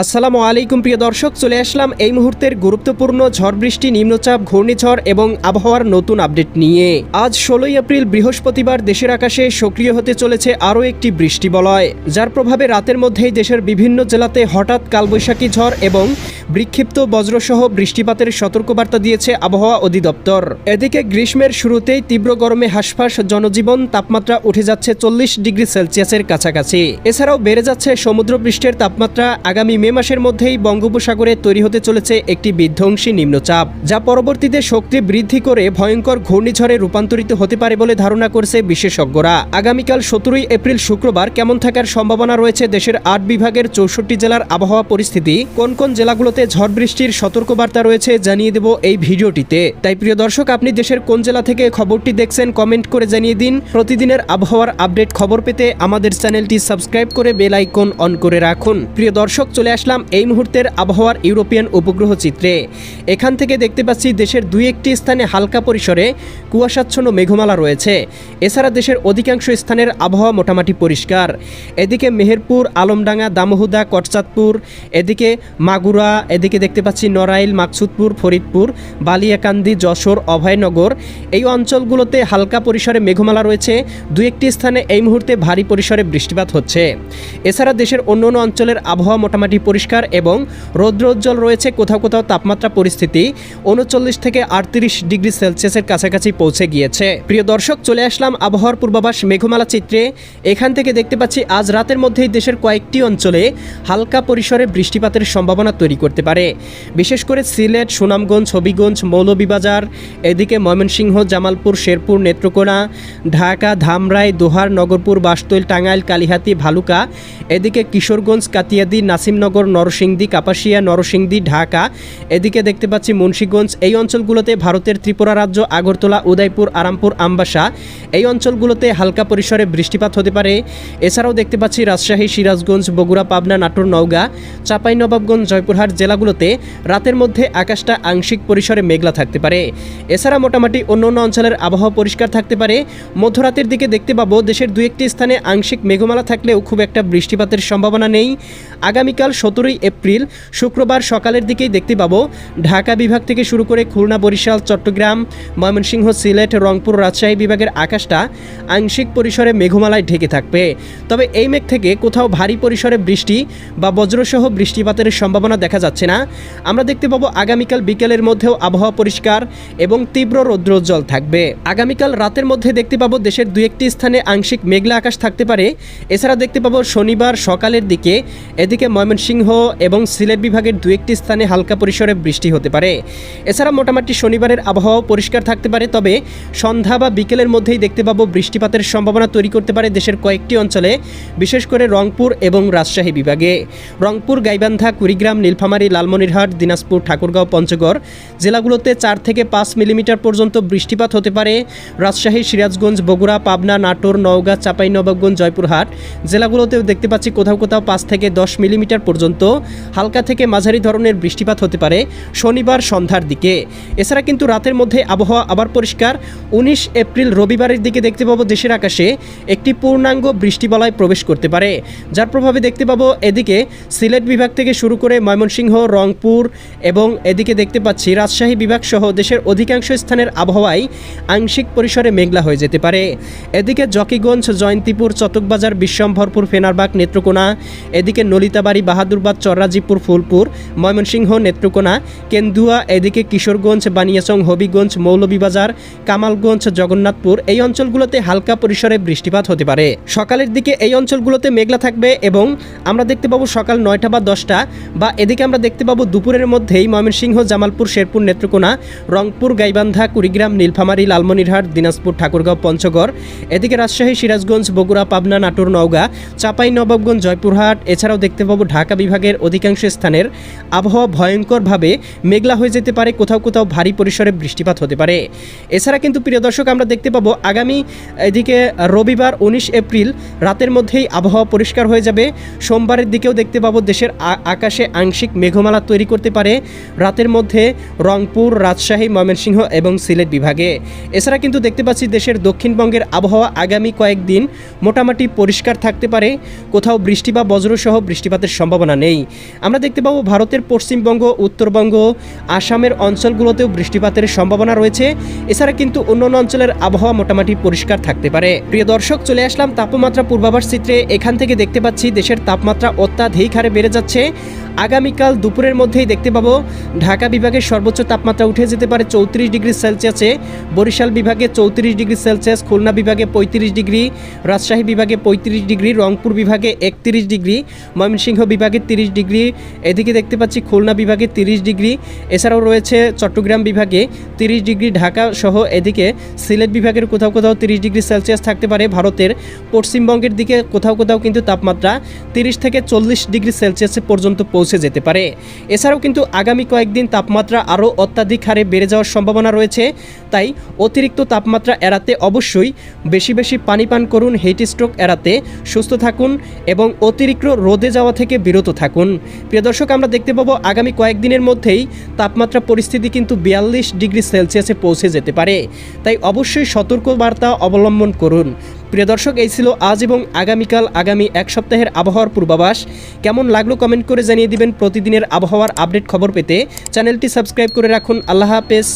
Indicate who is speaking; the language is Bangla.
Speaker 1: আসসালামু আলাইকুম প্রিয় দর্শক, চলে আসলাম এই মুহূর্তের গুরুত্বপূর্ণ ঝড় বৃষ্টি, নিম্নচাপ, ঘূর্ণিঝড় এবং আবহাওয়ার নতুন আপডেট নিয়ে। আজ 16 এপ্রিল বৃহস্পতিবার দেশের আকাশে সক্রিয় হতে চলেছে আরও একটি বৃষ্টি বলয়, যার প্রভাবে রাতের মধ্যেই দেশের বিভিন্ন জেলাতে হঠাৎ কালবৈশাখী ঝড় এবং বিক্ষিপ্ত বজ্রসহ বৃষ্টিপাতের সতর্কবার্তা দিয়েছে আবহাওয়া অধিদপ্তর। এদিকে গ্রীষ্মের শুরুতেই তীব্র গরমে হাঁসফাঁস জনজীবন, তাপমাত্রা উঠে যাচ্ছে 40 ডিগ্রি সেলসিয়াসের কাছাকাছি। এছাড়াও বেড়ে যাচ্ছে সমুদ্রপৃষ্ঠের তাপমাত্রা। আগামী মে মাসের মধ্যেই বঙ্গোপসাগরে তৈরি হতে চলেছে একটি বিধ্বংসী নিম্নচাপ, যা পরবর্তীতে শক্তি বৃদ্ধি করে ভয়ঙ্কর ঘূর্ণিঝড়ে রূপান্তরিত হতে পারে বলে ধারণা করছে বিশেষজ্ঞরা। আগামীকাল 17 এপ্রিল শুক্রবার কেমন থাকার সম্ভাবনা রয়েছে দেশের 8 বিভাগের 64 জেলার আবহাওয়া পরিস্থিতি, কোন কোন জেলাগুলোতে ঝড় বৃষ্টির সতর্কবার্তা রয়েছে জানিয়ে দেব এই ভিডিওটিতে। তাই প্রিয় দর্শক, আপনি দেশের কোন জেলা থেকে খবরটি দেখছেন কমেন্ট করে জানিয়ে দিন। প্রতিদিনের আবহাওয়ার আপডেট খবর পেতে আমাদের চ্যানেলটি সাবস্ক্রাইব করে বেল আইকন অন করে রাখুন। প্রিয় দর্শক, চলে আসলাম এই মুহূর্তের আবহাওয়ার ইউরোপিয়ান উপগ্রহ চিত্রে। এখান থেকে দেখতে পাচ্ছি দেশের দুই একটি স্থানে হালকা পরিসরে কুয়াশাচ্ছন্ন মেঘমালা রয়েছে। এছাড়া দেশের অধিকাংশ স্থানের আবহাওয়া মোটামুটি পরিষ্কার। এদিকে মেহেরপুর, আলমডাঙ্গা, দামোহদা, কটচাঁদপুর, এদিকে মাগুরা, এদিকে দেখতে পাচ্ছি নড়াইল, মাকসুদপুর, ফরিদপুর, বালিয়াকান্দি, যশোর, অভয়নগর, এই অঞ্চলগুলোতে হালকা পরিসরে মেঘমালা রয়েছে। দুই একটি স্থানে এই মুহূর্তে ভারী পরিসরে বৃষ্টিপাত হচ্ছে। এছাড়া দেশের অন্যান্য অঞ্চলের আবহাওয়া মোটামুটি পরিষ্কার এবং রৌদ্রোজ্জ্বল রয়েছে। কোথাও কোথাও তাপমাত্রা পরিস্থিতি 39 থেকে 38 ডিগ্রি সেলসিয়াসের কাছাকাছি পৌঁছে গিয়েছে। প্রিয় দর্শক, চলে আসলাম আবহাওয়ার পূর্বাভাস মেঘমালা চিত্রে। এখান থেকে দেখতে পাচ্ছি আজ রাতের মধ্যেই দেশের কয়েকটি অঞ্চলে হালকা পরিসরে বৃষ্টিপাতের সম্ভাবনা তৈরি করতে পারে। বিশেষ করে সিলেট, সুনামগঞ্জ, হবিগঞ্জ, মৌলভীবাজার, এদিকে ময়মনসিংহ, জামালপুর, শেরপুর, নেত্রকোনা, ঢাকা, ধামরাই, দোহার, নগরপুর, বাসতৈল, টাঙ্গাইল, কালিহাতী, ভালুকা, এদিকে কিশোরগঞ্জ, কাতিয়াদি, নাসিমনগর, নরসিংদী, কাপাসিয়া, নরসিংদী, ঢাকা, এদিকে দেখতে পাচ্ছি মুন্সিগঞ্জ। এই অঞ্চলগুলোতে ভারতের ত্রিপুরা রাজ্য, আগরতলা, উদয়পুর, আরামপুর, আমবাসা, এই অঞ্চলগুলোতে হালকা পরিসরে বৃষ্টিপাত হতে পারে। এছাড়াও দেখতে পাচ্ছি রাজশাহী, সিরাজগঞ্জ, বগুড়া, পাবনা, নাটোর, নওগাঁ, চাঁপাইনবাবগঞ্জ, জয়পুরহাট জেলাগুলোতে রাতের মধ্যে আকাশটা আংশিক পরিসরে মেঘলা থাকতে পারে। এছাড়া মোটামুটি অন্যান্য অঞ্চলের আবহাওয়া পরিষ্কার থাকতে পারে। মধ্যরাতের দিকে দেখতে পাবো দেশের দু একটি স্থানে আংশিক মেঘমালা থাকলেও খুব একটা বৃষ্টিপাতের সম্ভাবনা নেই। আগামীকাল 17 এপ্রিল শুক্রবার সকালের দিকেই দেখতে পাবো ঢাকা বিভাগ থেকে শুরু করে খুলনা, বরিশাল, চট্টগ্রাম, ময়মনসিংহ, সিলেট, রংপুর, রাজশাহী বিভাগের আকাশটা আংশিক পরিসরে মেঘমালায় ঢেকে থাকবে। তবে এই মেঘ থেকে কোথাও ভারী পরিসরে বৃষ্টি বা বজ্রসহ বৃষ্টিপাতের সম্ভাবনা দেখা যাচ্ছে না। আমরা দেখতে পাবো আগামীকাল বিকেলের মধ্যেও আবহাওয়া পরিষ্কার এবং তীব্র রৌদ্রোজ্জ্বল থাকবে। আগামীকাল রাতের মধ্যে দেখতে পাবো দেশের দু একটি স্থানে আংশিক মেঘলা আকাশ থাকতে পারে। এছাড়া দেখতে পাবো শনিবার সকালের দিকে এদিকে ময়মনসিংহ এবং সিলেট বিভাগের দু একটি স্থানে হালকা পরিসরে বৃষ্টি হতে পারে। এছাড়া মোটামুটি শনিবারের আবহাওয়া পরিষ্কার থাকতে পারে। তবে সন্ধ্যা বা বিকেলের মধ্যেই দেখতে পাবো বৃষ্টিপাতের সম্ভাবনা তৈরি করতে পারে দেশের কয়েকটি অঞ্চলে, বিশেষ করে রংপুর এবং রাজশাহী বিভাগে। রংপুর, গাইবান্ধা, কুড়িগ্রাম, নীলফামারী, লালমনিরহাট, দিনাজপুর, ঠাকুরগাঁও, পঞ্চগড় জেলাগুলোতে 4 থেকে 5 মিলিমিটার পর্যন্ত বৃষ্টিপাত হতে পারে। রাজশাহী, সিরাজগঞ্জ, বগুড়া, পাবনা, নাটোর, নওগাঁ, চাঁপাইনবাবগঞ্জ, জয়পুরহাট জেলাগুলোতেও দেখতে পাচ্ছি কোথাও কোথাও 5 থেকে 10 মিলিমিটার পর্যন্ত হালকা থেকে মাঝারি ধরনের বৃষ্টিপাত হতে পারে শনিবার সন্ধ্যার দিকে। এছাড়া কিন্তু রাতের মধ্যে আবহাওয়া আবার পরিষ্কার। 19 এপ্রিল রবিবারের দিকে দেখতে পাবো দেশের আকাশে একটি পূর্ণাঙ্গ বৃষ্টিবলয় প্রবেশ করতে পারে, যার প্রভাবে দেখতে পাবো এদিকে সিলেট বিভাগ থেকে শুরু করে ময়মনসিংহ, রংপুর এবং এদিকে দেখতে পাচ্ছি রাজশাহী বিভাগ সহ দেশের অধিকাংশ স্থানের আবহাওয়ায় আংশিক পরিসরে মেঘলা হয়ে যেতে পারে। এদিকে জকিগঞ্জ, জয়ন্তীপুর, চটকবাজার, বিশ্বম্ভরপুর, ফেনারবাগ, নেত্রকোনা, এদিকে নলিতাবাড়ি, বাহাদুরবাদ, চররাজিপুর, ফুলপুর, ময়মনসিংহ, নেত্রকোনা, কেন্দুয়া, এদিকে কিশোরগঞ্জ, বানিয়াচং, হবিগঞ্জ, মৌলভীবাজার, কামালগঞ্জ, জগন্নাথপুর, এই অঞ্চলগুলোতে হালকা পরিসরে বৃষ্টিপাত হতে পারে। সকালের দিকে এই অঞ্চলগুলোতে মেঘলা থাকবে এবং আমরা দেখতে পাবো সকাল 9টা বা 10টা বা এদিকে আমরা দেখতে পাবো দুপুরের মধ্যেই ময়মনসিংহ, জামালপুর, শেরপুর, নেত্রকোনা, রংপুর, গাইবান্ধা, কুড়িগ্রাম, নীলফামারী, লালমনিরহাট, দিনাজপুর, ঠাকুরগাঁও, পঞ্চগড়, এদিকে রাজশাহী, সিরাজগঞ্জ, বগুড়া, পাবনা, নাটোর, নওগাঁ, চাঁপাইনবাবগঞ্জ, জয়পুরহাট। এছাড়াও দেখতে পাবো ঢাকা বিভাগের অধিকাংশ স্থানের আবহাওয়া ভয়ঙ্করভাবে মেঘলা হয়ে যেতে পারে, কোথাও কোথাও ভারী পরিসরে বৃষ্টিপাত হতে পারে। এছাড়া কিন্তু প্রিয় দর্শক, আমরা দেখতে পাবো আগামী এদিকে রবিবার 19 এপ্রিল রাতের মধ্যেই আবহাওয়া পরিষ্কার হয়ে যাবে। সোমবারের দিকেও দেখতে পাবো দেশের আকাশে আংশিক মেঘমালা তৈরি করতে পারে রাতের মধ্যে রংপুর, রাজশাহী, ময়মনসিংহ এবং সিলেট বিভাগে। এছাড়া কিন্তু দেখতে পাচ্ছি দেশের দক্ষিণবঙ্গের আবহাওয়া আগামী কয়েকদিন মোটামুটি পরিষ্কার থাকতে পারে, কোথাও বৃষ্টি বা বজ্রসহ বৃষ্টিপাতের সম্ভাবনা নেই। আমরা দেখতে পাবো ভারতের পশ্চিমবঙ্গ, উত্তরবঙ্গ, আসামের অঞ্চলগুলোতেও বৃষ্টিপাতের সম্ভাবনা রয়েছে। এছাড়া কিন্তু অন্যান্য অঞ্চলের আবহাওয়া মোটামুটি পরিষ্কার থাকতে পারে। প্রিয় দর্শক, চলে আসলাম তাপমাত্রা পূর্বাভাস চিত্রে। এখান থেকে দেখতে পাচ্ছি দেশের তাপমাত্রা অত্যাধিক হারে বেড়ে যাচ্ছে। আগামীকাল দুপুরের মধ্যেই দেখতে পাবো ঢাকা বিভাগের সর্বোচ্চ তাপমাত্রা উঠে যেতে পারে 34 ডিগ্রি সেলসিয়াসে, বরিশাল বিভাগে 34 ডিগ্রি সেলসিয়াস, খুলনা বিভাগে 35 ডিগ্রি, রাজশাহী বিভাগে 35 ডিগ্রি, রংপুর বিভাগে 31 ডিগ্রি, ময়মনসিংহ বিভাগে 30 ডিগ্রি, এদিকে দেখতে পাচ্ছি খুলনা বিভাগে 30 ডিগ্রি। এছাড়াও রয়েছে চট্টগ্রাম বিভাগে 30 ডিগ্রি, ঢাকা সহ এদিকে সিলেট বিভাগের কোথাও কোথাও 30 ডিগ্রি সেলসিয়াস থাকতে পারে। ভারতের পশ্চিমবঙ্গের দিকে কোথাও কোথাও কিন্তু তাপমাত্রা 30 থেকে 40 ডিগ্রি সেলসিয়াস পর্যন্ত পৌঁছে যেতে পারে। এছাড়াও কিন্তু আগামী কয়েকদিন তাপমাত্রা আরও অত্যাধিক হারে বেড়ে যাওয়ার সম্ভাবনা রয়েছে। তাই অতিরিক্ত তাপমাত্রা এড়াতে অবশ্যই বেশি বেশি পানি পান করুন, হিট স্ট্রোক এড়াতে সুস্থ থাকুন এবং অতিরিক্ত রোদে যাওয়া থেকে বিরত থাকুন। প্রিয় দর্শক, আমরা দেখতে পাবো আগামী কয়েকদিনের মধ্যেই তাপমাত্রা পরিস্থিতি কিন্তু 42 ডিগ্রি সেলসিয়াসে পৌঁছে যেতে পারে। তাই অবশ্যই সতর্কবার্তা অবলম্বন করুন। প্রিয় দর্শক, এই ছিল আজ এবং আগামীকাল আগামী এক সপ্তাহের আবহাওয়ার পূর্বাভাস। কেমন লাগলো কমেন্ট করে জানিয়ে দিবেন। প্রতিদিনের আবহাওয়ার আপডেট খবর পেতে চ্যানেলটি সাবস্ক্রাইব করে রাখুন। আল্লাহ হাফেজ।